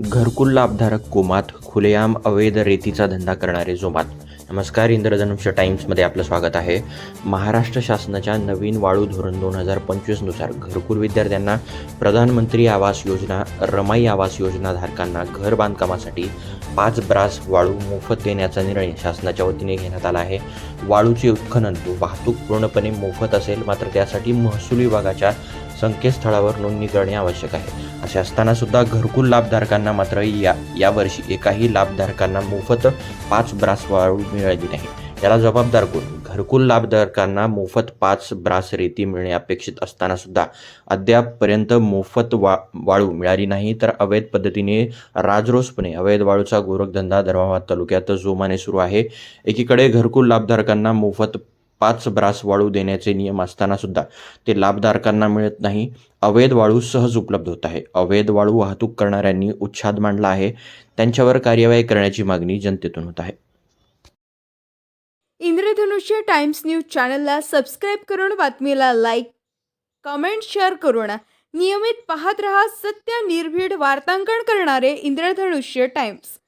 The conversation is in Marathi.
घरकुल लाभधारक कोमात खुलेआम अवैध रेतीचा धंदा करणारे जोमात. नमस्कार, इंद्रधनुष्य टाइम्समध्ये आपलं स्वागत आहे. महाराष्ट्र शासनाच्या नवीन वाळू धोरण 2025नुसार घरकुल विद्यार्थ्यांना प्रधानमंत्री आवास योजना, रमाई आवास योजना धारकांना घर बांधकामासाठी 5 ब्रास वाळू मोफत देण्याचा निर्णय शासनाच्या वतीने घेण्यात आला आहे. वाळूचे उत्खनन व वाहतूक पूर्णपणे मोफत असेल, मात्र त्यासाठी महसूल विभागाच्या संकेतस्थळावर नोंदणी करणे आवश्यक आहे. असे असताना सुद्धा घरकुल लाभधारकांना मात्र यावर्षी एकाही लाभधारकांना मोफत 5 ब्रास वाळू मिळाली नाही. याला जबाबदार कोण? घरकुल लाभधारकांना मोफत 5 ब्रास रेती मिळणे अपेक्षित असताना सुद्धा अद्यापपर्यंत मोफत वाळू मिळाली नाही, तर अवैध पद्धतीने राजरोसपणे अवैध वाळूचा गोरखधंदा धर्माबाद तालुक्यात जोमाने सुरू आहे. एकीकडे घरकुल लाभधारकांना मोफत 5 ब्रास वाळू देण्याचे नियम असताना सुद्धा ते लाभधारकांना मिळत नाही. अवैध वाळू सहज उपलब्ध होत आहे. अवैध वाळू वाहतूक करणाऱ्यांनी उच्छाद मांडला आहे. त्यांच्यावर कार्यवाही करण्याची मागणी जनतेतून होत आहे. इंद्रधनुष्य टाइम्स न्यूज चॅनलला सबस्क्राईब करून बातमीला लाईक, कमेंट, शेअर करून नियमित पाहत रहा. सत्य निर्भीड वार्तांकन करणारे इंद्रधनुष्य टाइम्स.